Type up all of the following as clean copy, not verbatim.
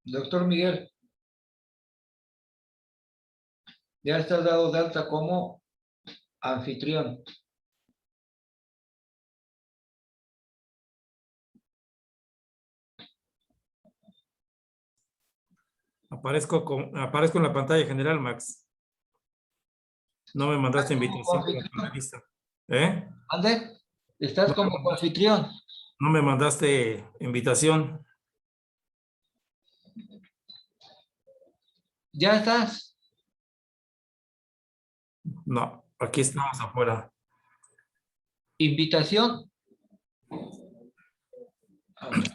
Doctor Miguel, ya estás dado de alta como anfitrión. Aparezco en la pantalla general, Max. No me mandaste invitación como panelista. ¿Eh? ¿Ande? Estás como anfitrión. No me mandaste invitación. ¿Ya estás? No, aquí estamos afuera. ¿Invitación? A ver.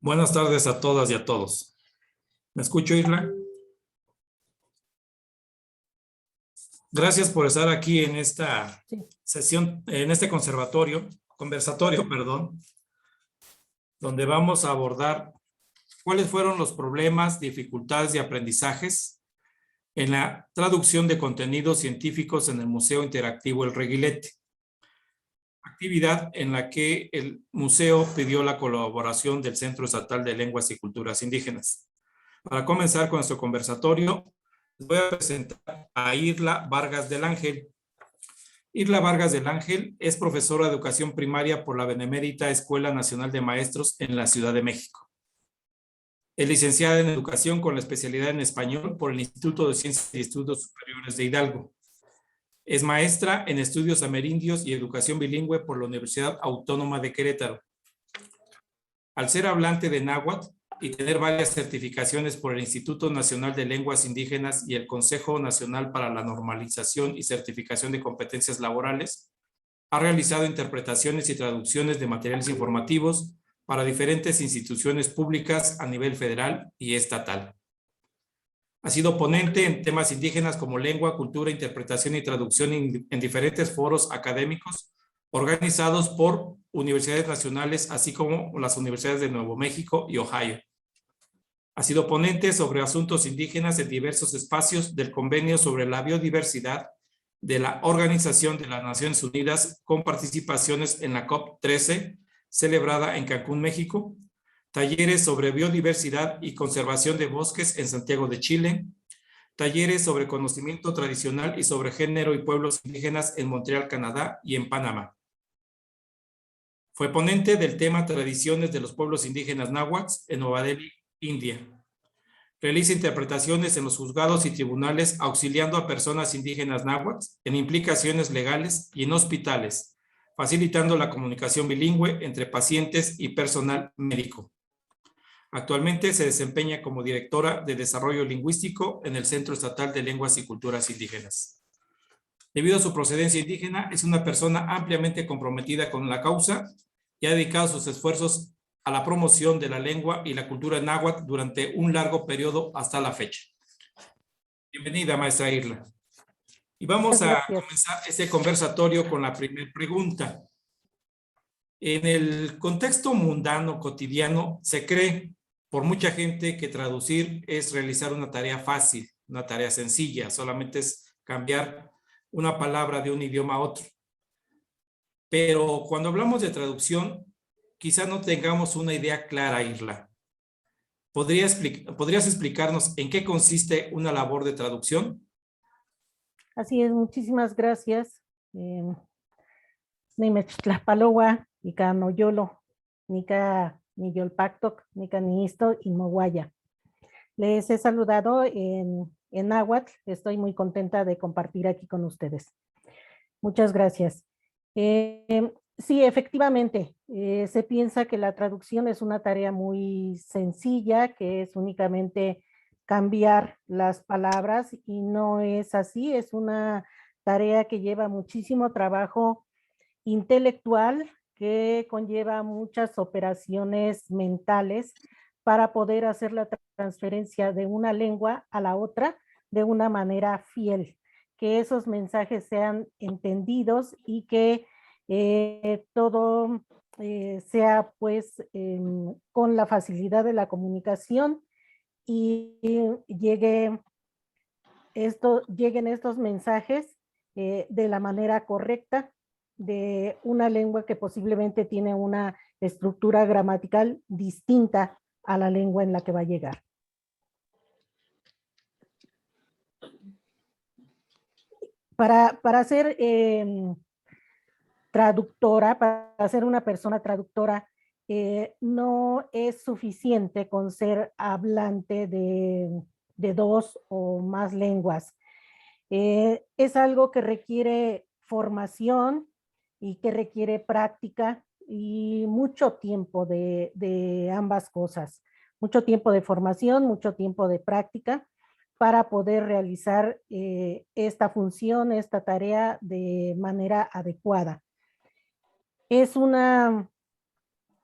Buenas tardes a todas y a todos. ¿Me escucho, Isla? Gracias por estar aquí en esta sesión, en este conversatorio, perdón. donde vamos a abordar cuáles fueron los problemas, dificultades y aprendizajes en la traducción de contenidos científicos en el Museo Interactivo El Reguilete, actividad en la que el museo pidió la colaboración del Centro Estatal de Lenguas y Culturas Indígenas. Para comenzar con nuestro conversatorio, les voy a presentar a Irla Vargas del Ángel. Irla Vargas del Ángel es profesora de educación primaria por la Benemérita Escuela Nacional de Maestros en la Ciudad de México. Es licenciada en educación con la especialidad en español por el Instituto de Ciencias y Estudios Superiores de Hidalgo. Es maestra en estudios amerindios y educación bilingüe por la Universidad Autónoma de Querétaro. Al ser hablante de náhuatl y tener varias certificaciones por el Instituto Nacional de Lenguas Indígenas y el Consejo Nacional para la Normalización y Certificación de Competencias Laborales, ha realizado interpretaciones y traducciones de materiales informativos para diferentes instituciones públicas a nivel federal y estatal. Ha sido ponente en temas indígenas como lengua, cultura, interpretación y traducción en diferentes foros académicos organizados por universidades nacionales, así como las universidades de Nuevo México y Ohio. Ha sido ponente sobre asuntos indígenas en diversos espacios del Convenio sobre la Biodiversidad de la Organización de las Naciones Unidas, con participaciones en la COP13, celebrada en Cancún, México, talleres sobre biodiversidad y conservación de bosques en Santiago de Chile, talleres sobre conocimiento tradicional y sobre género y pueblos indígenas en Montreal, Canadá y en Panamá. Fue ponente del tema Tradiciones de los pueblos indígenas náhuatl en Nueva Delhi, India. Realiza interpretaciones en los juzgados y tribunales auxiliando a personas indígenas náhuatl en implicaciones legales y en hospitales, facilitando la comunicación bilingüe entre pacientes y personal médico. Actualmente se desempeña como directora de Desarrollo Lingüístico en el Centro Estatal de Lenguas y Culturas Indígenas. Debido a su procedencia indígena, es una persona ampliamente comprometida con la causa y ha dedicado sus esfuerzos a la promoción de la lengua y la cultura náhuatl durante un largo periodo hasta la fecha. Bienvenida, maestra Irla. Y vamos a comenzar este conversatorio con la primera pregunta. En el contexto mundano, cotidiano, se cree por mucha gente que traducir es realizar una tarea fácil, una tarea sencilla, solamente es cambiar una palabra de un idioma a otro. Pero cuando hablamos de traducción, quizá no tengamos una idea clara, Irla. ¿Podrías explicarnos en qué consiste una labor de traducción? Así es, muchísimas gracias. Nimechtlapaloa, Nika Noyolo, Nika Niyolpactoc, Nika Niisto y Moguaya. Les he saludado en náhuatl. Estoy muy contenta de compartir aquí con ustedes. Muchas gracias. Sí, efectivamente, se piensa que la traducción es una tarea muy sencilla, que es únicamente cambiar las palabras, y no es así. Es una tarea que lleva muchísimo trabajo intelectual, que conlleva muchas operaciones mentales para poder hacer la transferencia de una lengua a la otra de una manera fiel, que esos mensajes sean entendidos y que todo sea pues con la facilidad de la comunicación y lleguen estos mensajes de la manera correcta, de una lengua que posiblemente tiene una estructura gramatical distinta a la lengua en la que va a llegar. Para ser traductora, para ser una persona traductora, no es suficiente con ser hablante de dos o más lenguas. Es algo que requiere formación y que requiere práctica y mucho tiempo de ambas cosas. Mucho tiempo de formación, mucho tiempo de práctica para poder realizar esta función, esta tarea de manera adecuada. Es una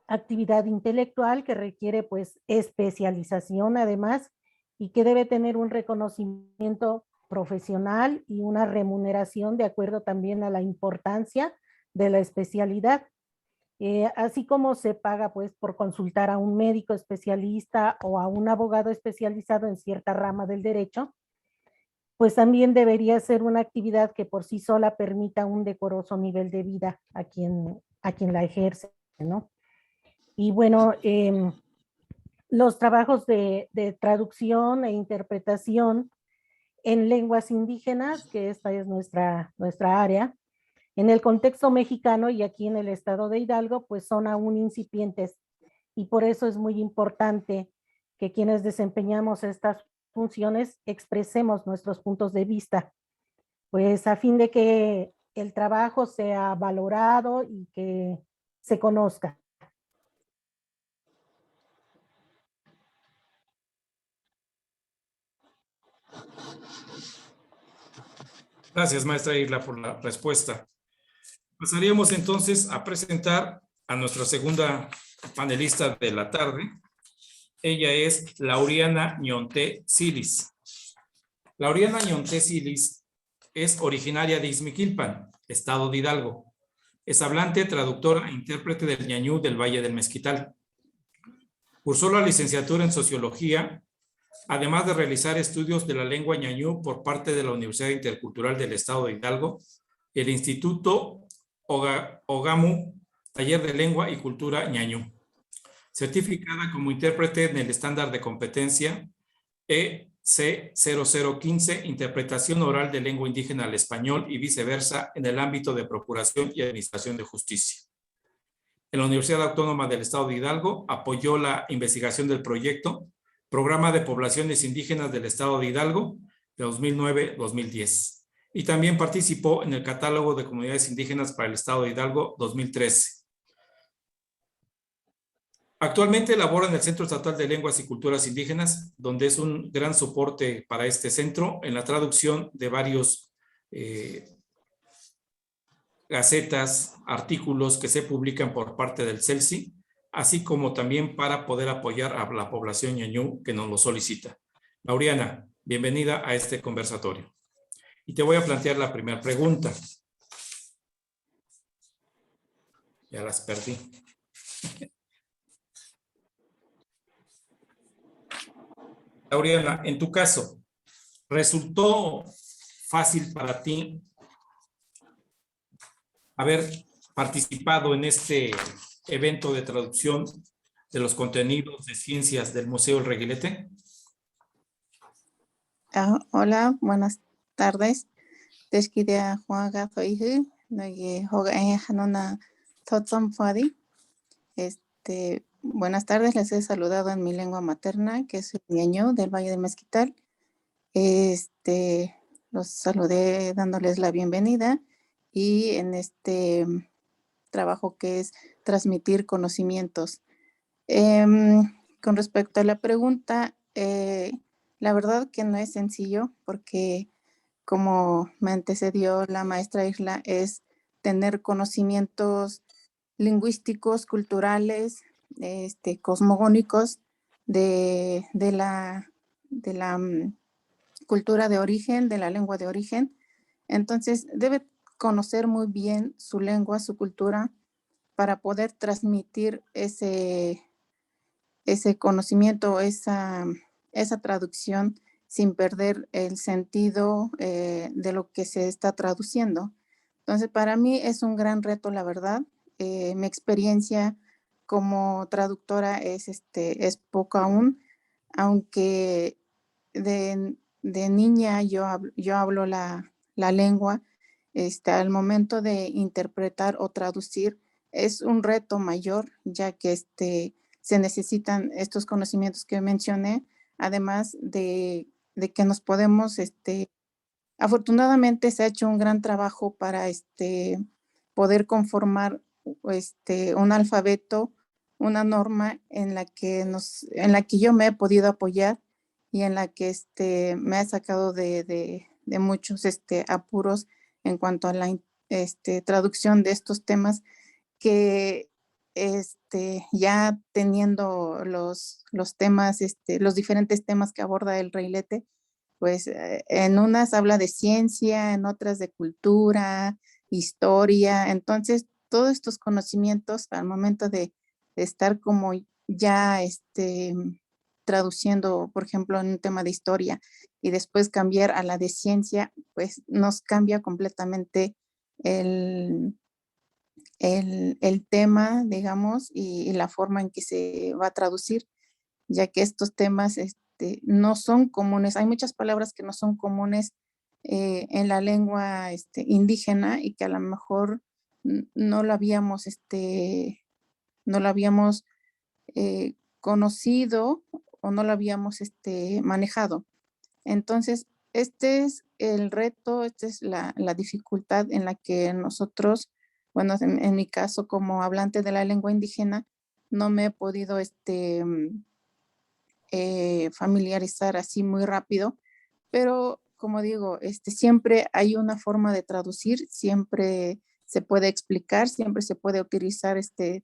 actividad intelectual que requiere pues especialización además, y que debe tener un reconocimiento profesional y una remuneración de acuerdo también a la importancia de la especialidad. así como se paga pues por consultar a un médico especialista o a un abogado especializado en cierta rama del derecho, pues también debería ser una actividad que por sí sola permita un decoroso nivel de vida a quien la ejerce, ¿no? Y bueno, los trabajos de traducción e interpretación en lenguas indígenas, que esta es nuestra área, en el contexto mexicano y aquí en el estado de Hidalgo, pues son aún incipientes y por eso es muy importante que quienes desempeñamos estas funciones expresemos nuestros puntos de vista, pues a fin de que el trabajo sea valorado y que se conozca. Gracias, maestra Isla, por la respuesta. Pasaríamos entonces a presentar a nuestra segunda panelista de la tarde. Ella es Lauriana Ñonté Silis. Lauriana Ñonté Silis es originaria de Izmiquilpan, estado de Hidalgo. Es hablante, traductora e intérprete del ñañú del Valle del Mezquital. Cursó la licenciatura en Sociología, además de realizar estudios de la lengua ñañú por parte de la Universidad Intercultural del Estado de Hidalgo, el Instituto Ogamu, Taller de Lengua y Cultura ñañú. Certificada como intérprete en el estándar de competencia EC0015, Interpretación Oral de Lengua Indígena al Español y viceversa en el ámbito de Procuración y Administración de Justicia. En la Universidad Autónoma del Estado de Hidalgo apoyó la investigación del proyecto Programa de Poblaciones Indígenas del Estado de Hidalgo de 2009-2010 y también participó en el Catálogo de Comunidades Indígenas para el Estado de Hidalgo 2013. Actualmente labora en el Centro Estatal de Lenguas y Culturas Indígenas, donde es un gran soporte para este centro en la traducción de varios gacetas, artículos que se publican por parte del CELSI, así como también para poder apoyar a la población ñañú que nos lo solicita. Lauriana, bienvenida a este conversatorio. Y te voy a plantear la primera pregunta. Ya las perdí. Lauriana, en tu caso, ¿resultó fácil para ti haber participado en este evento de traducción de los contenidos de ciencias del Museo El Reguilete? Hola, buenas tardes. Desquidia Juaga Zoihu, Noye Hoga Hanona Totzom Fuadi. Buenas tardes, les he saludado en mi lengua materna, que es el ñañú del Valle del Mezquital. Los saludé dándoles la bienvenida y en este trabajo que es transmitir conocimientos. Con respecto a la pregunta, la verdad que no es sencillo porque como me antecedió la maestra Isla es tener conocimientos lingüísticos, culturales, cosmogónicos de la cultura de origen, de la lengua de origen. Entonces debe conocer muy bien su lengua, su cultura, para poder transmitir ese conocimiento, esa traducción sin perder el sentido de lo que se está traduciendo. Entonces, para mí es un gran reto, la verdad. Mi experiencia como traductora es poco aún, aunque de niña yo hablo la lengua, al momento de interpretar o traducir es un reto mayor, ya que se necesitan estos conocimientos que mencioné, además de que nos podemos, afortunadamente se ha hecho un gran trabajo para poder conformar un alfabeto, una norma en la que yo me he podido apoyar y en la que me ha sacado de muchos apuros en cuanto a la traducción de estos temas que ya teniendo los temas, los diferentes temas que aborda el Reguilete, pues en unas habla de ciencia, en otras de cultura, historia, entonces todos estos conocimientos al momento de estar como ya traduciendo, por ejemplo, en un tema de historia y después cambiar a la de ciencia, pues nos cambia completamente el tema, digamos, y la forma en que se va a traducir, ya que estos temas no son comunes. Hay muchas palabras que no son comunes en la lengua indígena y que a lo mejor no lo habíamos, no lo habíamos conocido o no lo habíamos manejado. Entonces, este es el reto, esta es la dificultad en la que nosotros, bueno, en mi caso como hablante de la lengua indígena, no me he podido familiarizar así muy rápido, pero como digo, siempre hay una forma de traducir, siempre se puede explicar, siempre se puede utilizar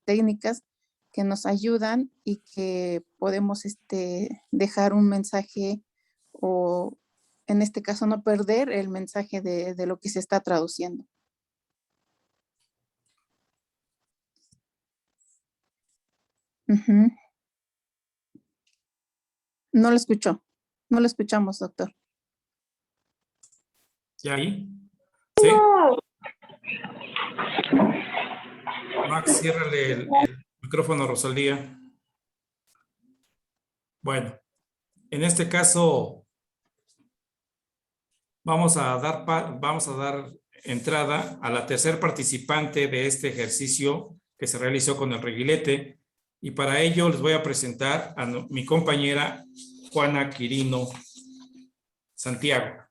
técnicas que nos ayudan y que podemos dejar un mensaje o en este caso no perder el mensaje de lo que se está traduciendo. Ujú. No lo escuchó, no lo escuchamos, doctor. ¿Ya ahí? ¿Sí? Max, ciérrale el micrófono a Rosalía. Bueno, en este caso vamos a dar entrada a la tercer participante de este ejercicio que se realizó con el reguilete, y para ello les voy a presentar a mi compañera Juana Quirino Santiago.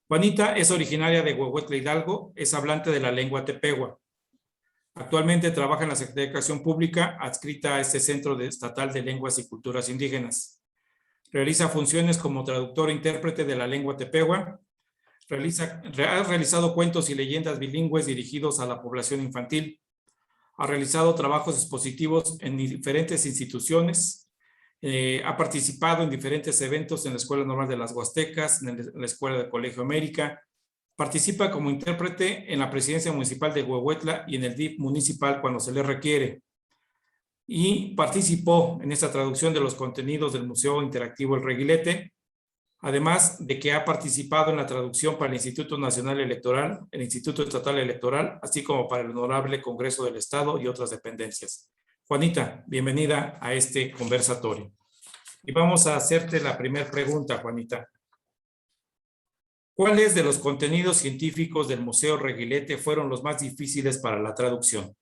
Juanita es originaria de Huehuetla, Hidalgo, es hablante de la lengua tepehua. Actualmente trabaja en la Secretaría de Educación Pública, adscrita a este Centro Estatal de Lenguas y Culturas Indígenas. Realiza funciones como traductor e intérprete de la lengua tepehua. Ha realizado cuentos y leyendas bilingües dirigidos a la población infantil. Ha realizado trabajos expositivos en diferentes instituciones. Ha participado en diferentes eventos en la Escuela Normal de las Huastecas, en la Escuela de Colegio América. Participa como intérprete en la Presidencia Municipal de Huehuetla y en el DIF municipal cuando se le requiere. Y participó en esta traducción de los contenidos del Museo Interactivo El Reguilete, además de que ha participado en la traducción para el Instituto Nacional Electoral, el Instituto Estatal Electoral, así como para el Honorable Congreso del Estado y otras dependencias. Juanita, bienvenida a este conversatorio. Y vamos a hacerte la primera pregunta, Juanita. ¿Cuáles de los contenidos científicos del Museo Reguilete fueron los más difíciles para la traducción?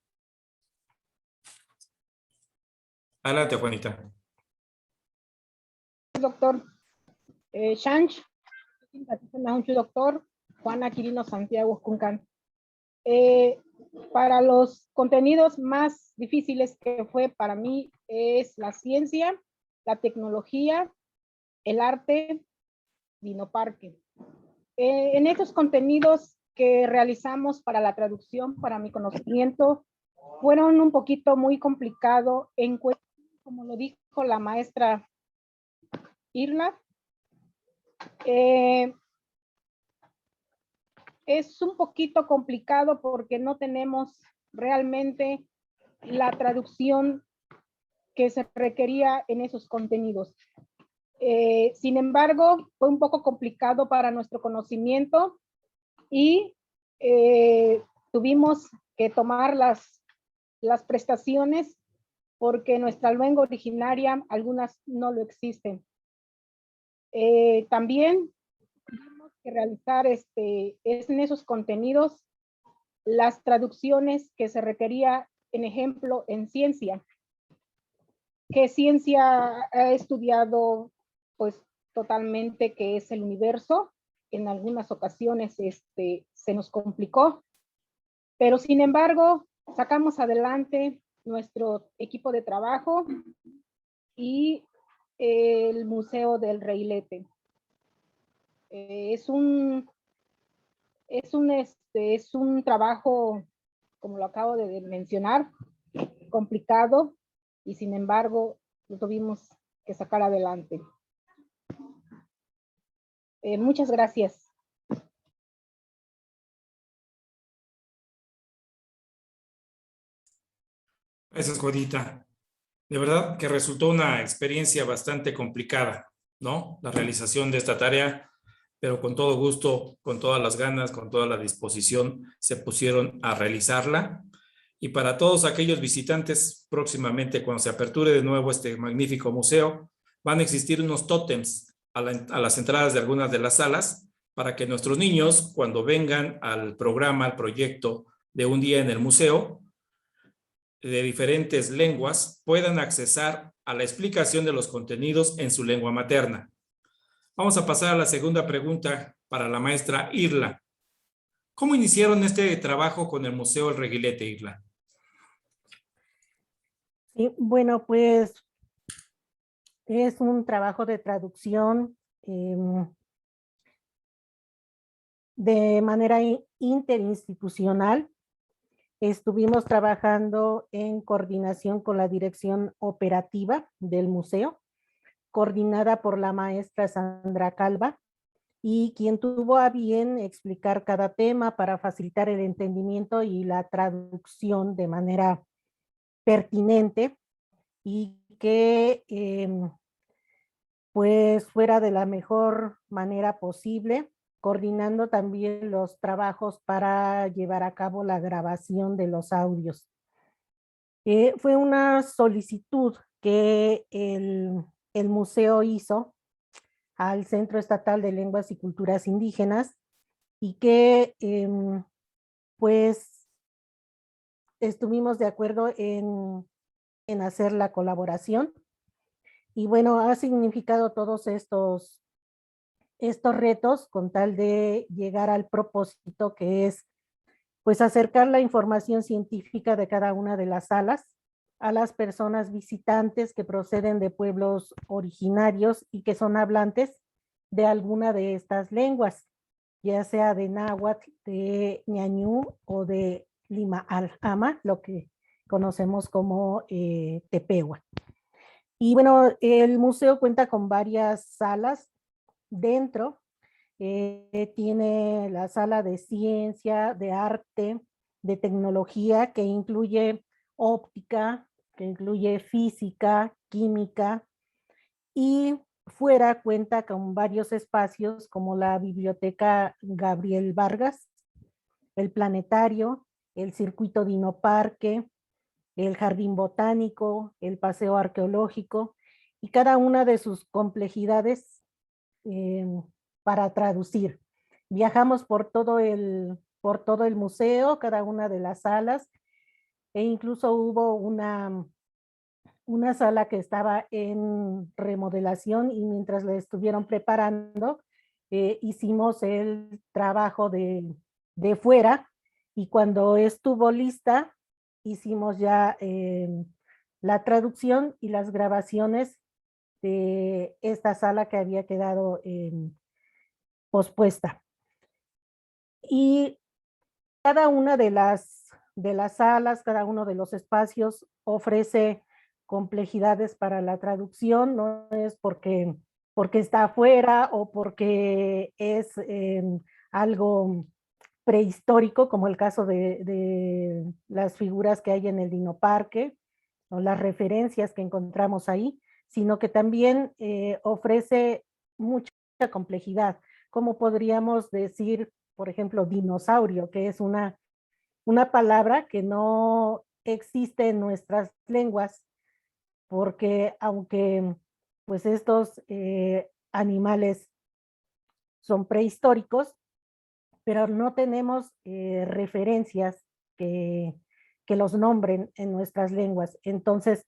Adelante, Juanita. Doctor Shanch, doctor Juana Quirino Santiago Cuncan. Para los contenidos más difíciles que fue para mí es la ciencia, la tecnología, el arte, Dinoparque. En estos contenidos que realizamos para la traducción, para mi conocimiento, fueron un poquito muy complicado en cuestión, como lo dijo la maestra Irla, es un poquito complicado porque no tenemos realmente la traducción que se requería en esos contenidos. Sin embargo, fue un poco complicado para nuestro conocimiento y tuvimos que tomar las prestaciones porque nuestra lengua originaria, algunas no lo existen. También tuvimos que realizar en esos contenidos las traducciones que se requería, en ejemplo, en ciencia. ¿Qué ciencia ha estudiado? Pues totalmente que es el universo. En algunas ocasiones se nos complicó, pero sin embargo sacamos adelante nuestro equipo de trabajo y el Museo del Reguilete. Es un trabajo, como lo acabo de mencionar, complicado, y sin embargo lo tuvimos que sacar adelante. Muchas gracias. Gracias, Juanita. De verdad que resultó una experiencia bastante complicada, ¿no? La realización de esta tarea, pero con todo gusto, con todas las ganas, con toda la disposición, se pusieron a realizarla. Y para todos aquellos visitantes, próximamente cuando se aperture de nuevo este magnífico museo, van a existir unos tótems a las entradas de algunas de las salas para que nuestros niños, cuando vengan al programa, al proyecto de un día en el museo, de diferentes lenguas, puedan accesar a la explicación de los contenidos en su lengua materna. Vamos a pasar a la segunda pregunta para la maestra Irla. ¿Cómo iniciaron este trabajo con el Museo El Reguilete, Irla? Sí, bueno, pues es un trabajo de traducción de manera interinstitucional. Estuvimos trabajando en coordinación con la dirección operativa del museo, coordinada por la maestra Sandra Calva, y quien tuvo a bien explicar cada tema para facilitar el entendimiento y la traducción de manera pertinente y que pues fuera de la mejor manera posible, coordinando también los trabajos para llevar a cabo la grabación de los audios. Fue una solicitud que el museo hizo al Centro Estatal de Lenguas y Culturas Indígenas y que pues estuvimos de acuerdo en hacer la colaboración. Y bueno, ha significado todos estos retos con tal de llegar al propósito que es pues acercar la información científica de cada una de las salas a las personas visitantes que proceden de pueblos originarios y que son hablantes de alguna de estas lenguas, ya sea de náhuatl, de ñañú o de lima al-ama, lo que conocemos como tepehua. Y bueno, el museo cuenta con varias salas dentro. Tiene la sala de ciencia, de arte, de tecnología, que incluye óptica, que incluye física, química, y fuera cuenta con varios espacios como la Biblioteca Gabriel Vargas, el Planetario, el Circuito Dino Parque, el Jardín Botánico, el Paseo Arqueológico, y cada una de sus complejidades para traducir. Viajamos por todo el museo, cada una de las salas, e incluso hubo una sala que estaba en remodelación y mientras la estuvieron preparando, hicimos el trabajo de fuera y cuando estuvo lista, hicimos ya la traducción y las grabaciones de esta sala que había quedado pospuesta. Y cada una de las salas, cada uno de los espacios ofrece complejidades para la traducción, no es porque está afuera o porque es algo prehistórico, como el caso de las figuras que hay en el Dino Parque o las referencias que encontramos ahí, sino que también ofrece mucha complejidad. ¿Cómo podríamos decir, por ejemplo, dinosaurio, que es una palabra que no existe en nuestras lenguas, porque aunque pues estos animales son prehistóricos, pero no tenemos referencias que los nombren en nuestras lenguas. Entonces,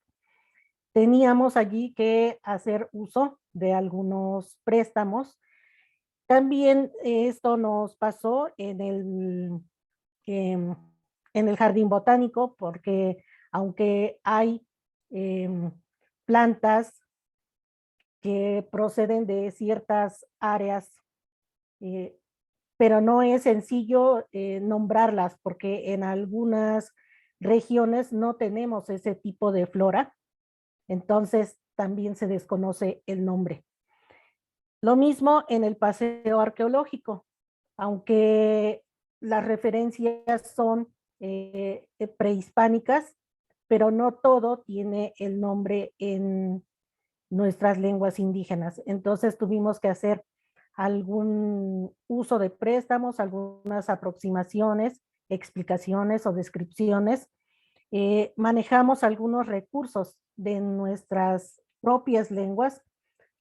teníamos allí que hacer uso de algunos préstamos. También esto nos pasó en el Jardín Botánico, porque aunque hay plantas que proceden de ciertas áreas, pero no es sencillo nombrarlas, porque en algunas regiones no tenemos ese tipo de flora, entonces también se desconoce el nombre. Lo mismo en el paseo arqueológico, aunque las referencias son prehispánicas, pero no todo tiene el nombre en nuestras lenguas indígenas. Entonces tuvimos que hacer algún uso de préstamos, algunas aproximaciones, explicaciones o descripciones. Manejamos algunos recursos de nuestras propias lenguas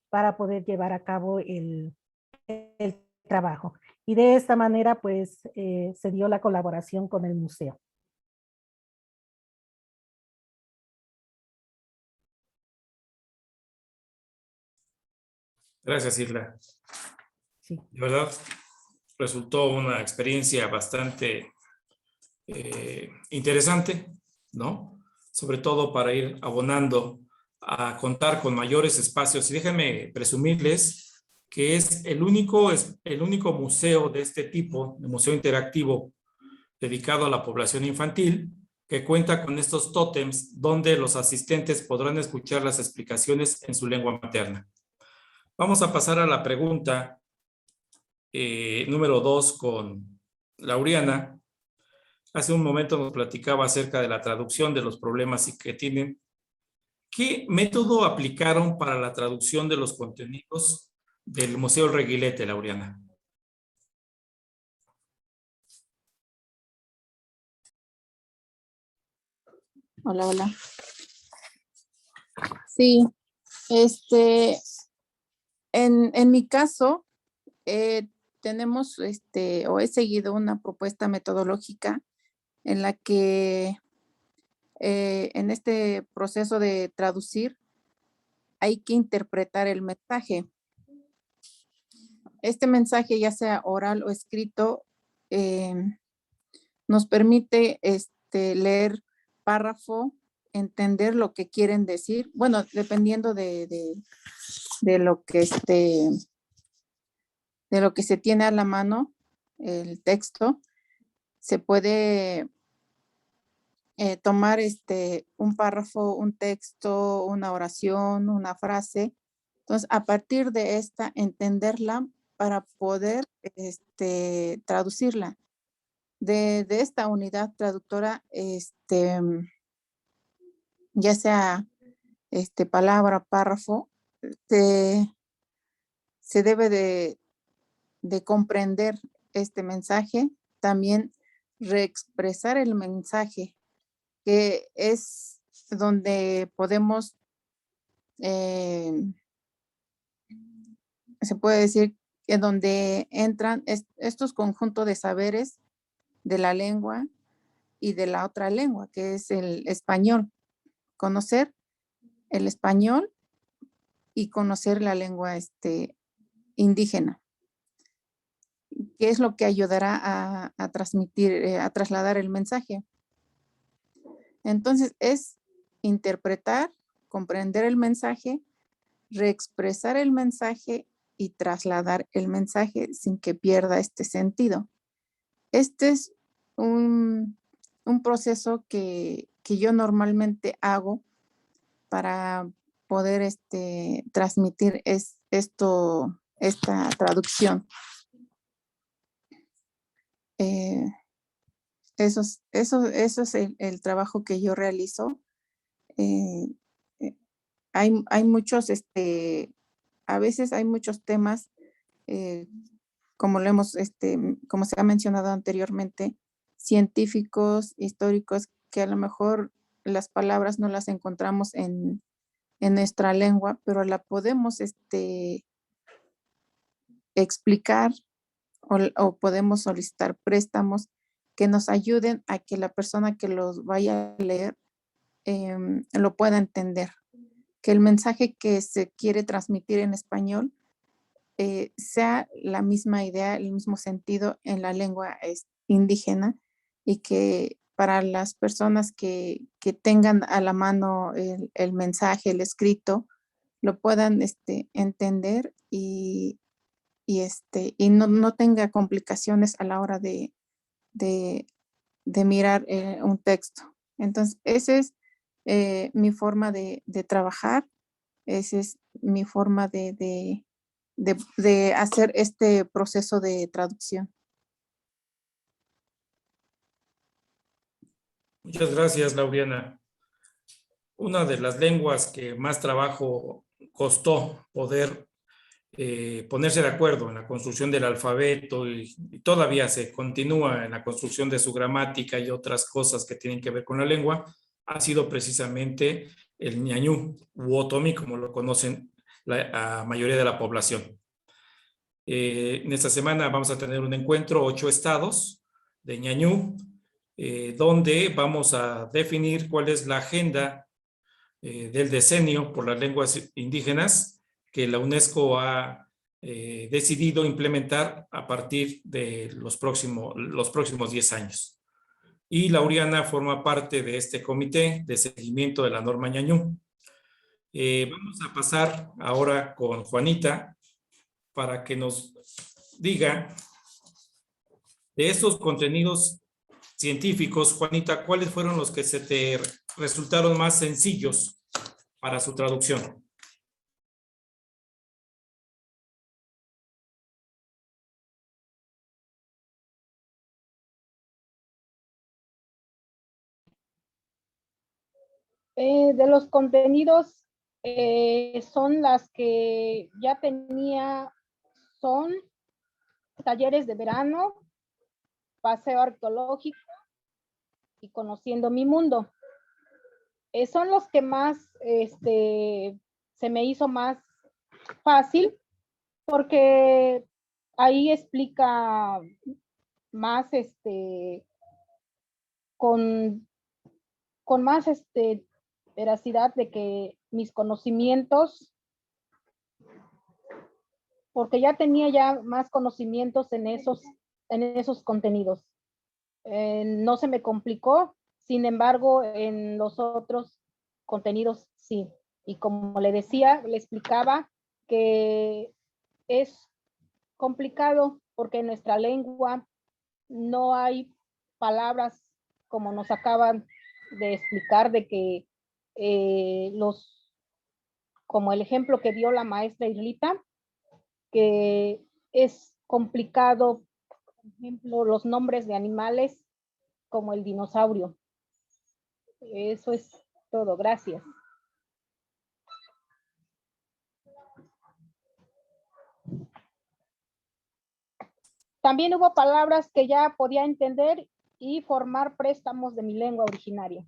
para poder llevar a cabo el trabajo. Y de esta manera, pues, se dio la colaboración con el museo. Gracias, Isla. Sí. De verdad, resultó una experiencia bastante interesante, ¿no? Sobre todo para ir abonando a contar con mayores espacios. Y déjenme presumirles que es el único museo de este tipo, de museo interactivo dedicado a la población infantil, que cuenta con estos tótems donde los asistentes podrán escuchar las explicaciones en su lengua materna. Vamos a pasar a la pregunta número 2 con Lauriana. Hace un momento nos platicaba acerca de la traducción de los problemas que tienen. ¿Qué método aplicaron para la traducción de los contenidos del Museo El Reguilete, Lauriana? Hola, hola. Sí, en mi caso, tenemos, o he seguido una propuesta metodológica en la que en este proceso de traducir hay que interpretar el mensaje. Este mensaje, ya sea oral o escrito, nos permite leer párrafo, entender lo que quieren decir. Bueno, dependiendo de lo que de lo que se tiene a la mano, el texto, se puede tomar un párrafo, un texto, una oración, una frase. Entonces, a partir de esta, entenderla para poder traducirla. De esta unidad traductora, ya sea palabra, párrafo, se debe de comprender este mensaje, también reexpresar el mensaje, que es donde podemos, se puede decir, que donde entran estos conjuntos de saberes de la lengua y de la otra lengua, que es el español. Conocer el español y conocer la lengua indígena, que es lo que ayudará a transmitir, a trasladar el mensaje. Entonces, es interpretar, comprender el mensaje, reexpresar el mensaje y trasladar el mensaje sin que pierda este sentido. Este es un proceso que yo normalmente hago para poder transmitir esta traducción. Eso es el trabajo que yo realizo. Hay muchos, a veces hay muchos temas, como como se ha mencionado anteriormente, científicos, históricos, que a lo mejor las palabras no las encontramos en nuestra lengua, pero la podemos explicar o podemos solicitar préstamos que nos ayuden a que la persona que los vaya a leer lo pueda entender. Que el mensaje que se quiere transmitir en español sea la misma idea, el mismo sentido en la lengua indígena, y que para las personas que tengan a la mano el mensaje, el escrito, lo puedan entender y no tenga complicaciones a la hora de mirar un texto. Entonces, esa es mi forma de trabajar, esa es mi forma de hacer este proceso de traducción. Muchas gracias, Lauriana. una de las lenguas que más trabajo costó poder ponerse de acuerdo en la construcción del alfabeto y todavía se continúa en la construcción de su gramática y otras cosas que tienen que ver con la lengua, ha sido precisamente el ñañú u otomí, como lo conocen la mayoría de la población. En esta semana vamos a tener un encuentro, 8 estados de ñañú, donde vamos a definir cuál es la agenda del decenio por las lenguas indígenas que la UNESCO ha decidido implementar a partir de los próximos 10 años. Y Lauriana forma parte de este comité de seguimiento de la norma ñañú. Vamos a pasar ahora con Juanita para que nos diga de estos contenidos científicos, Juanita, ¿cuáles fueron los que se te resultaron más sencillos para su traducción? De los contenidos son las que ya tenía, son talleres de verano, paseo arqueológico y conociendo mi mundo. Son los que más se me hizo más fácil porque ahí explica más con más veracidad de que mis conocimientos, porque ya tenía ya más conocimientos en esos contenidos. No se me complicó, sin embargo, en los otros contenidos sí. Y como le decía, le explicaba que es complicado porque en nuestra lengua no hay palabras como nos acaban de explicar de que como el ejemplo que dio la maestra Irlita, que es complicado, por ejemplo, los nombres de animales como el dinosaurio. Eso es todo, gracias. También hubo palabras que ya podía entender y formar préstamos de mi lengua originaria.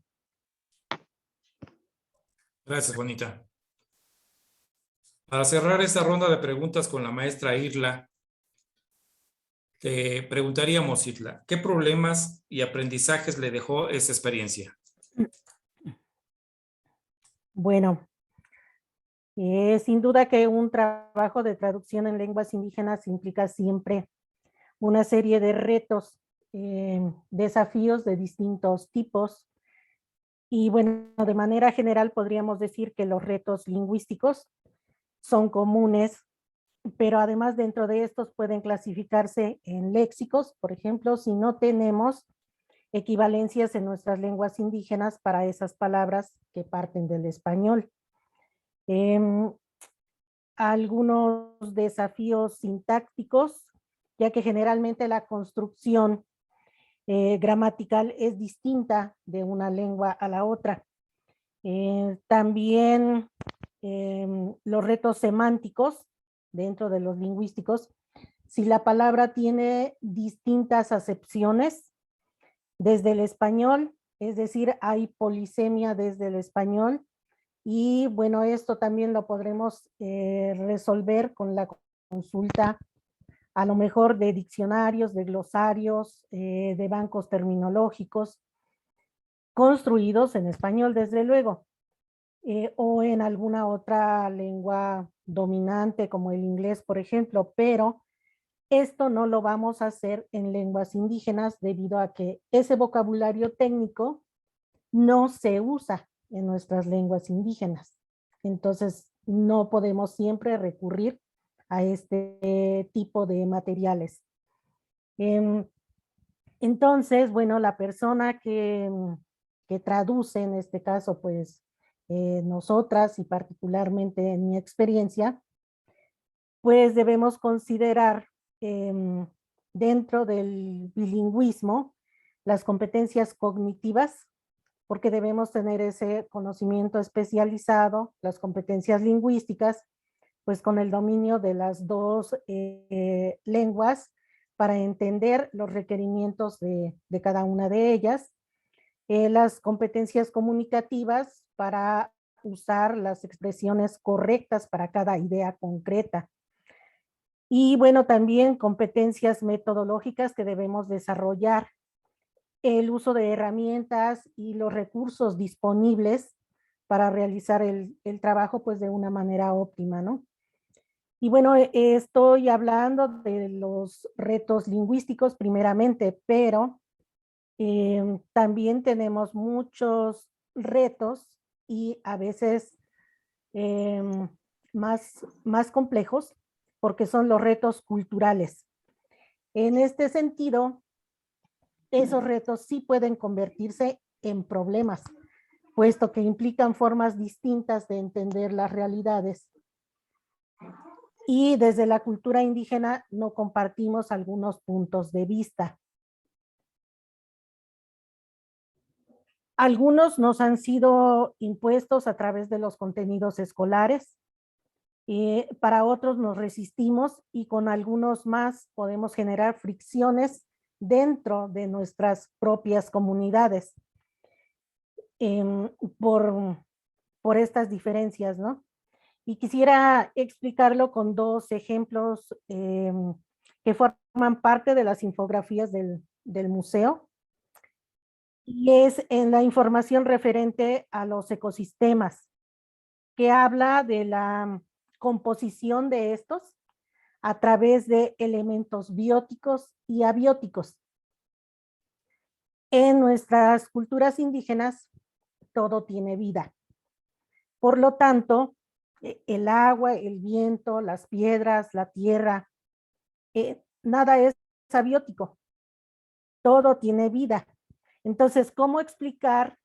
Gracias, Juanita. Para cerrar esta ronda de preguntas con la maestra Irla, te preguntaríamos, Irla, ¿qué problemas y aprendizajes le dejó esa experiencia? Bueno, sin duda que un trabajo de traducción en lenguas indígenas implica siempre una serie de retos, desafíos de distintos tipos. Y bueno, de manera general podríamos decir que los retos lingüísticos son comunes, pero además dentro de estos pueden clasificarse en léxicos, por ejemplo, si no tenemos equivalencias en nuestras lenguas indígenas para esas palabras que parten del español. Algunos desafíos sintácticos, ya que generalmente la construcción gramatical es distinta de una lengua a la otra. También los retos semánticos dentro de los lingüísticos, si la palabra tiene distintas acepciones desde el español, es decir, hay polisemia desde el español, y bueno, esto también lo podremos resolver con la consulta a lo mejor de diccionarios, de glosarios, de bancos terminológicos, construidos en español, desde luego, o en alguna otra lengua dominante como el inglés, por ejemplo, pero esto no lo vamos a hacer en lenguas indígenas debido a que ese vocabulario técnico no se usa en nuestras lenguas indígenas. Entonces, no podemos siempre recurrir a este tipo de materiales. Entonces, bueno, la persona que traduce, en este caso, pues, nosotras y particularmente en mi experiencia, pues debemos considerar dentro del bilingüismo las competencias cognitivas, porque debemos tener ese conocimiento especializado, las competencias lingüísticas, pues con el dominio de las dos lenguas para entender los requerimientos de cada una de ellas, las competencias comunicativas para usar las expresiones correctas para cada idea concreta. Y bueno, también competencias metodológicas que debemos desarrollar, el uso de herramientas y los recursos disponibles para realizar el trabajo pues de una manera óptima, ¿no? Y bueno, estoy hablando de los retos lingüísticos primeramente, pero también tenemos muchos retos y a veces más complejos, porque son los retos culturales. En este sentido, esos retos sí pueden convertirse en problemas, puesto que implican formas distintas de entender las realidades. Y desde la cultura indígena no compartimos algunos puntos de vista. Algunos nos han sido impuestos a través de los contenidos escolares. Para otros nos resistimos y con algunos más podemos generar fricciones dentro de nuestras propias comunidades por estas diferencias, ¿no? Y quisiera explicarlo con dos ejemplos que forman parte de las infografías del museo. Y es en la información referente a los ecosistemas, que habla de la composición de estos a través de elementos bióticos y abióticos. En nuestras culturas indígenas, todo tiene vida. Por lo tanto, el agua, el viento, las piedras, la tierra, nada es abiótico. Todo tiene vida. Entonces, ¿cómo explicar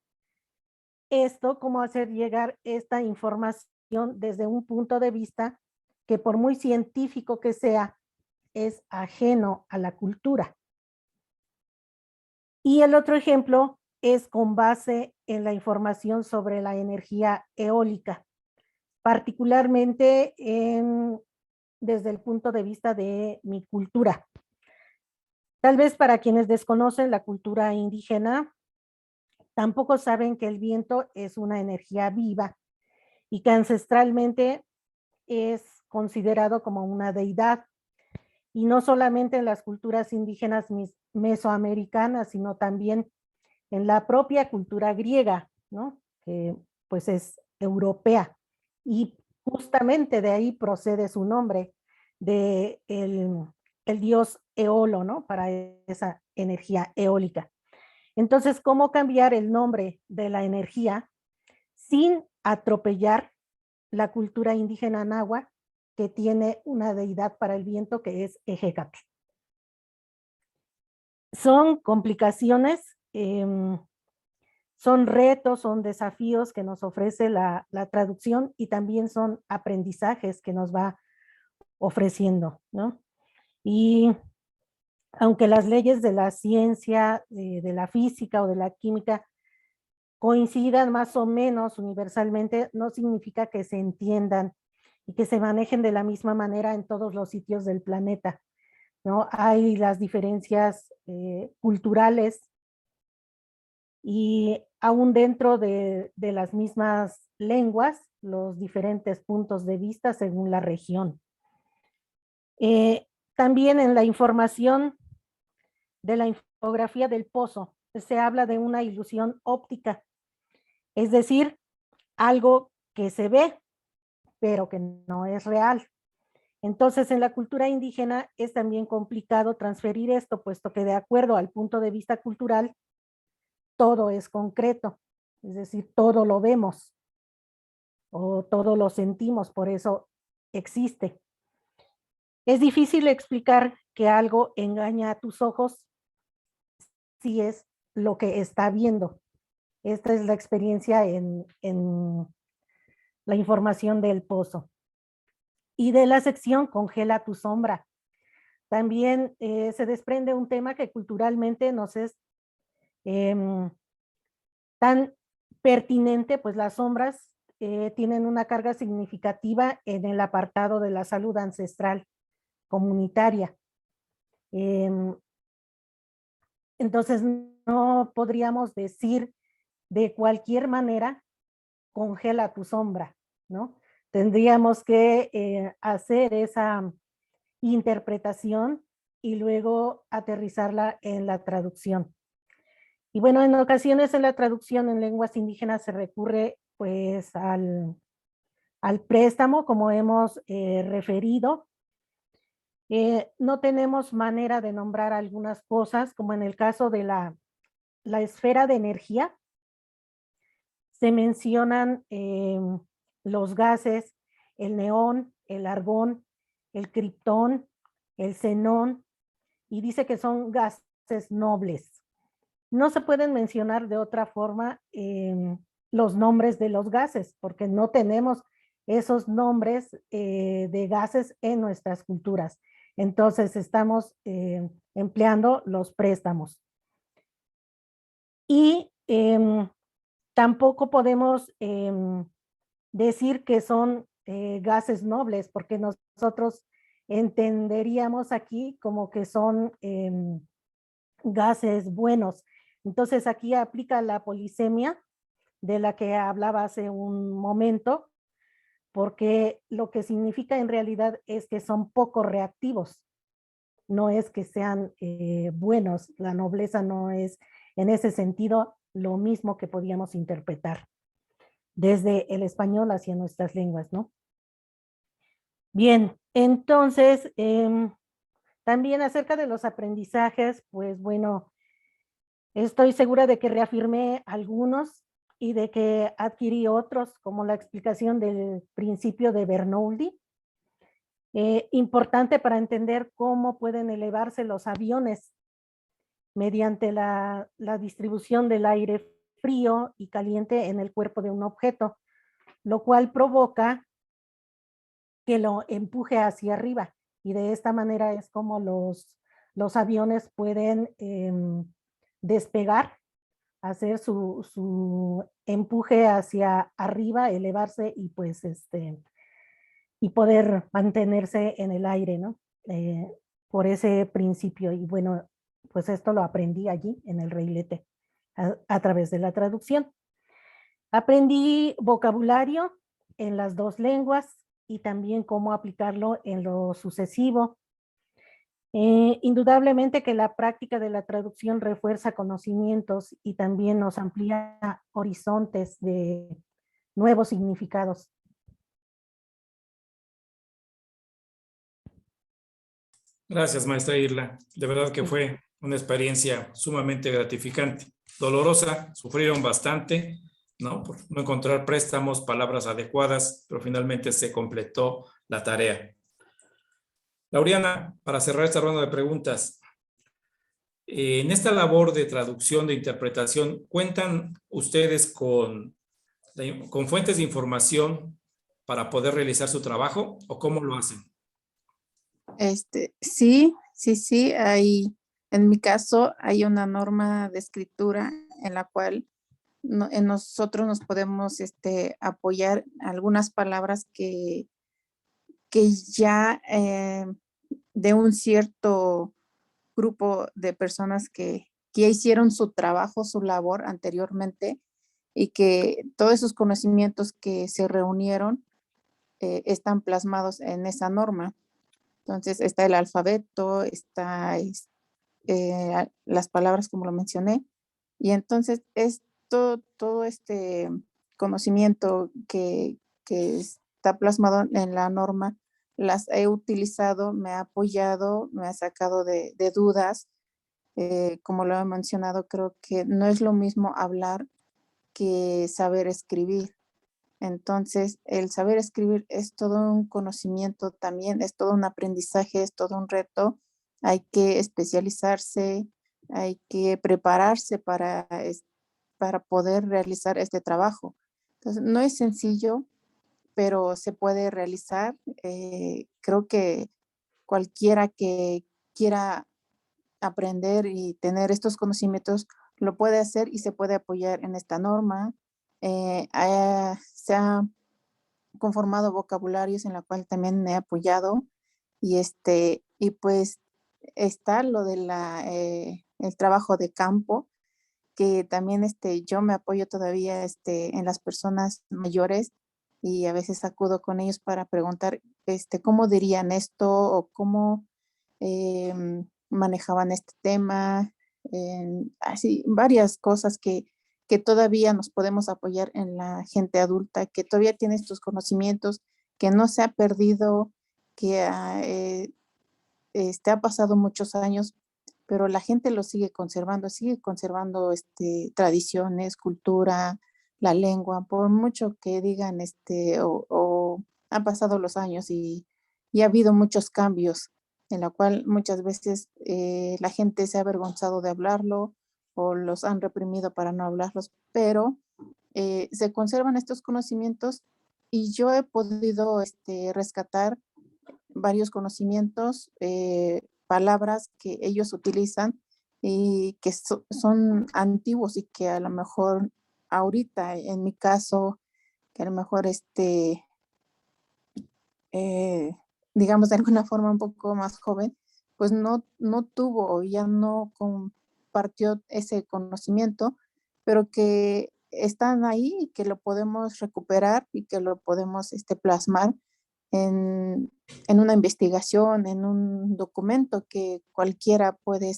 esto? ¿Cómo hacer llegar esta información desde un punto de vista que por muy científico que sea, es ajeno a la cultura? Y el otro ejemplo es con base en la información sobre la energía eólica, particularmente desde el punto de vista de mi cultura. Tal vez para quienes desconocen la cultura indígena, tampoco saben que el viento es una energía viva y que ancestralmente es considerado como una deidad. Y no solamente en las culturas indígenas mesoamericanas, sino también en la propia cultura griega, ¿no? Que pues es europea. Y justamente de ahí procede su nombre, de el dios Eolo, ¿no? Para esa energía eólica. Entonces, ¿cómo cambiar el nombre de la energía sin atropellar la cultura indígena náhuatl, que tiene una deidad para el viento que es Ejecatl? Son complicaciones, son retos, son desafíos que nos ofrece la traducción y también son aprendizajes que nos va ofreciendo, ¿no? Y aunque las leyes de la ciencia, de la física o de la química coincidan más o menos universalmente, no significa que se entiendan y que se manejen de la misma manera en todos los sitios del planeta, ¿no? Hay las diferencias culturales y aún dentro de las mismas lenguas, los diferentes puntos de vista según la región. También en la información de la infografía del pozo se habla de una ilusión óptica, es decir, algo que se ve, pero que no es real. Entonces, en la cultura indígena es también complicado transferir esto, puesto que de acuerdo al punto de vista cultural, todo es concreto, es decir, todo lo vemos o todo lo sentimos, por eso existe. Es difícil explicar que algo engaña a tus ojos si es lo que está viendo. Esta es la experiencia en la información del pozo. Y de la sección Congela tu sombra. También se desprende un tema que culturalmente nos es tan pertinente, pues las sombras tienen una carga significativa en el apartado de la salud ancestral comunitaria. Entonces, no podríamos decir de cualquier manera, congela tu sombra, ¿no? Tendríamos que hacer esa interpretación y luego aterrizarla en la traducción. Y bueno, en ocasiones en la traducción en lenguas indígenas se recurre pues al préstamo, como hemos referido. No tenemos manera de nombrar algunas cosas, como en el caso de la esfera de energía. Se mencionan los gases, el neón, el argón, el criptón, el xenón, y dice que son gases nobles. No se pueden mencionar de otra forma los nombres de los gases, porque no tenemos esos nombres de gases en nuestras culturas. Entonces estamos empleando los préstamos. Y tampoco podemos decir que son gases nobles, porque nosotros entenderíamos aquí como que son gases buenos. Entonces aquí aplica la polisemia de la que hablaba hace un momento, porque lo que significa en realidad es que son poco reactivos. No es que sean buenos. La nobleza no es en ese sentido lo mismo que podíamos interpretar desde el español hacia nuestras lenguas, ¿no? Bien, entonces, también acerca de los aprendizajes, pues bueno, estoy segura de que reafirmé algunos y de que adquirí otros, como la explicación del principio de Bernoulli. Importante para entender cómo pueden elevarse los aviones mediante la distribución del aire frío y caliente en el cuerpo de un objeto, lo cual provoca que lo empuje hacia arriba. Y de esta manera es como los aviones pueden despegar, hacer su empuje hacia arriba, elevarse y pues y poder mantenerse en el aire, ¿no? Por ese principio. Y bueno, pues esto lo aprendí allí en el Reilete a través de la traducción. Aprendí vocabulario en las dos lenguas y también cómo aplicarlo en lo sucesivo. Indudablemente que la práctica de la traducción refuerza conocimientos y también nos amplía horizontes de nuevos significados. Gracias, maestra Irla. De verdad que fue una experiencia sumamente gratificante. Dolorosa, sufrieron bastante, ¿no? Por no encontrar préstamos, palabras adecuadas, pero finalmente se completó la tarea. Laureana, para cerrar esta ronda de preguntas, en esta labor de traducción, de interpretación, ¿cuentan ustedes con fuentes de información para poder realizar su trabajo o cómo lo hacen? Sí, hay, en mi caso hay una norma de escritura en la cual en nosotros nos podemos apoyar algunas palabras que ya de un cierto grupo de personas que ya hicieron su trabajo, su labor anteriormente y que todos esos conocimientos que se reunieron están plasmados en esa norma. Entonces está el alfabeto, está las palabras como lo mencioné, y entonces es todo este conocimiento que está plasmado en la norma, las he utilizado, me ha apoyado, me ha sacado de dudas. Como lo he mencionado, creo que no es lo mismo hablar que saber escribir. Entonces, el saber escribir es todo un conocimiento también, es todo un aprendizaje, es todo un reto. Hay que especializarse, hay que prepararse para poder realizar este trabajo. Entonces, no es sencillo, pero se puede realizar. Creo que cualquiera que quiera aprender y tener estos conocimientos lo puede hacer y se puede apoyar en esta norma. Se ha conformado vocabularios en la cual también me he apoyado y pues está lo de el trabajo de campo, que también yo me apoyo todavía en las personas mayores y a veces acudo con ellos para preguntar cómo dirían esto o cómo manejaban este tema, así varias cosas que todavía nos podemos apoyar en la gente adulta, que todavía tiene estos conocimientos, que no se ha perdido, que ha pasado muchos años, pero la gente lo sigue conservando tradiciones, cultura, la lengua, por mucho que digan o han pasado los años y ha habido muchos cambios en la cual muchas veces la gente se ha avergonzado de hablarlo o los han reprimido para no hablarlos, pero se conservan estos conocimientos y yo he podido rescatar varios conocimientos, palabras que ellos utilizan y que son antiguos y que a lo mejor ahorita, en mi caso, que a lo mejor digamos de alguna forma un poco más joven, pues no tuvo o ya no compartió ese conocimiento, pero que están ahí y que lo podemos recuperar y que lo podemos plasmar en una investigación, en un documento que cualquiera puede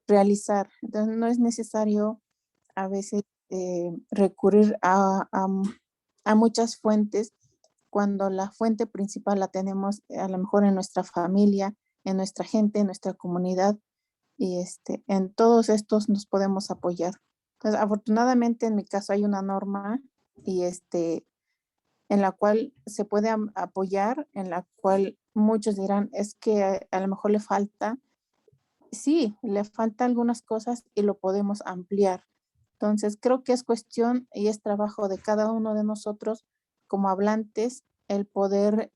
realizar. Entonces no es necesario a veces recurrir a muchas fuentes cuando la fuente principal la tenemos a lo mejor en nuestra familia, en nuestra gente, en nuestra comunidad y en todos estos nos podemos apoyar. Entonces, afortunadamente en mi caso hay una norma y en la cual se puede apoyar, en la cual muchos dirán, es que a lo mejor le falta. Sí, le falta algunas cosas y lo podemos ampliar. Entonces, creo que es cuestión y es trabajo de cada uno de nosotros como hablantes el poder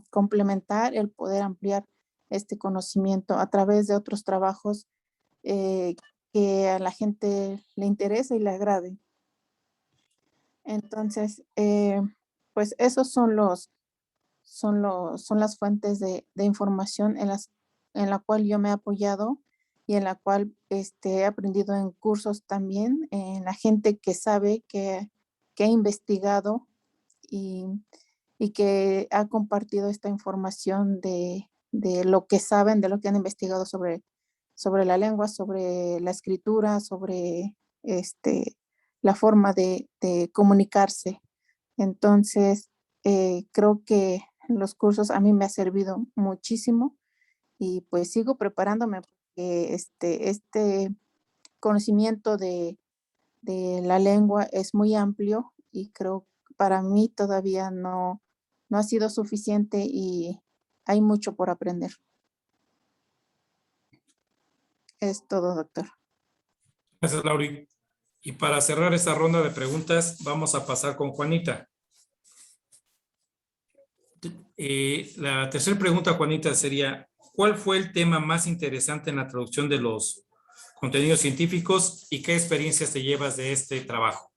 complementar, el poder ampliar este conocimiento a través de otros trabajos que a la gente le interese y le agrade. Entonces, pues esos son las fuentes de información en la cual yo me he apoyado y en la cual he aprendido en cursos también, en la gente que sabe, que ha investigado y que ha compartido esta información de lo que saben, de lo que han investigado sobre la lengua, sobre la escritura, sobre la forma de comunicarse. Entonces, creo que los cursos a mí me ha servido muchísimo y pues sigo preparándome porque este conocimiento de la lengua es muy amplio y creo que para mí todavía no ha sido suficiente y hay mucho por aprender. Es todo, doctor. Gracias, Lauri. Y para cerrar esta ronda de preguntas, vamos a pasar con Juanita. La tercera pregunta, Juanita, sería, ¿cuál fue el tema más interesante en la traducción de los contenidos científicos y qué experiencias te llevas de este trabajo?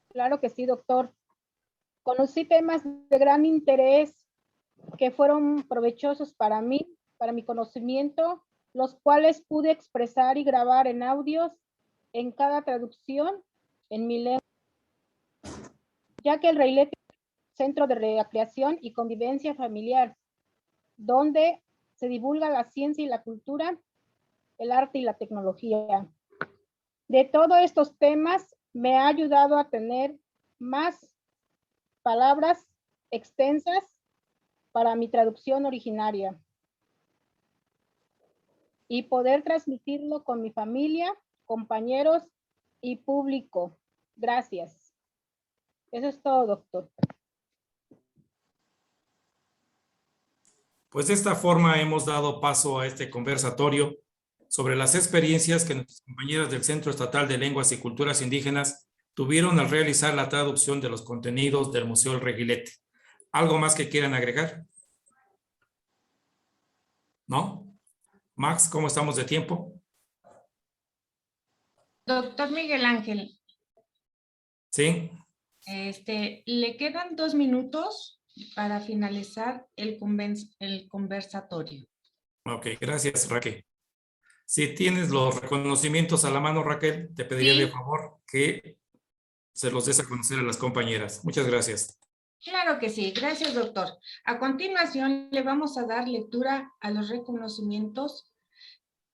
Claro que sí, doctor. Conocí temas de gran interés que fueron provechosos para mí, para mi conocimiento, los cuales pude expresar y grabar en audios en cada traducción en mi lengua, ya que el Reguilete es un centro de recreación y convivencia familiar, donde se divulga la ciencia y la cultura, el arte y la tecnología. De todos estos temas me ha ayudado a tener más palabras extensas para mi traducción originaria y poder transmitirlo con mi familia, compañeros y público. Gracias. Eso es todo, doctor. Pues de esta forma hemos dado paso a este conversatorio sobre las experiencias que nuestras compañeras del Centro Estatal de Lenguas y Culturas Indígenas tuvieron al realizar la traducción de los contenidos del Museo El Reguilete. ¿Algo más que quieran agregar? ¿No? Max, ¿cómo estamos de tiempo? Doctor Miguel Ángel, ¿Sí? le quedan 2 minutos para finalizar el conversatorio. Ok, gracias, Raquel. Si tienes los reconocimientos a la mano, Raquel, te pediría de Sí. favor que se los des a conocer a las compañeras. Muchas gracias. Claro que sí, gracias doctor. A continuación le vamos a dar lectura a los reconocimientos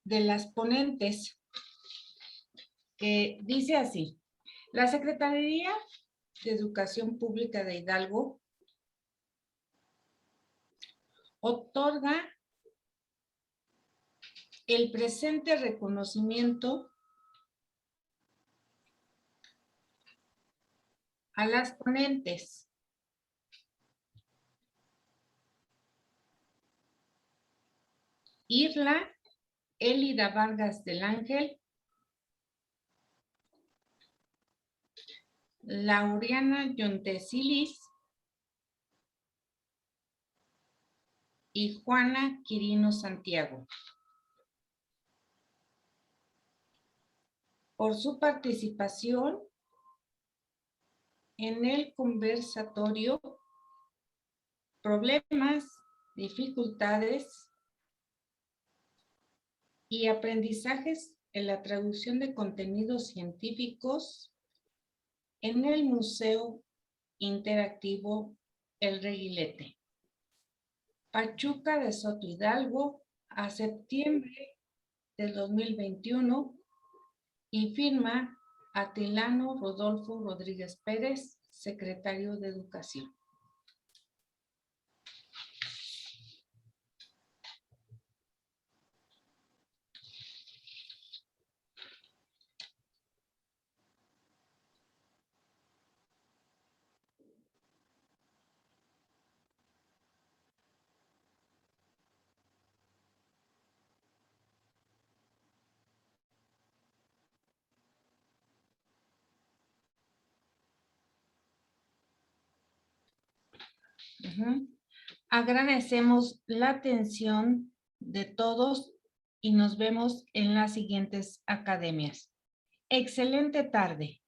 de las ponentes, que dice así: la Secretaría de Educación Pública de Hidalgo otorga el presente reconocimiento a las ponentes Irla Elida Vargas del Ángel, Laureana Yontesilis y Juana Quirino Santiago, por su participación en el conversatorio Problemas, dificultades y aprendizajes en la traducción de contenidos científicos en el Museo Interactivo El Reguilete, Pachuca de Soto Hidalgo, a septiembre del 2021, y firma Atilano Rodolfo Rodríguez Pérez, secretario de Educación. Agradecemos la atención de todos y nos vemos en las siguientes academias. Excelente tarde.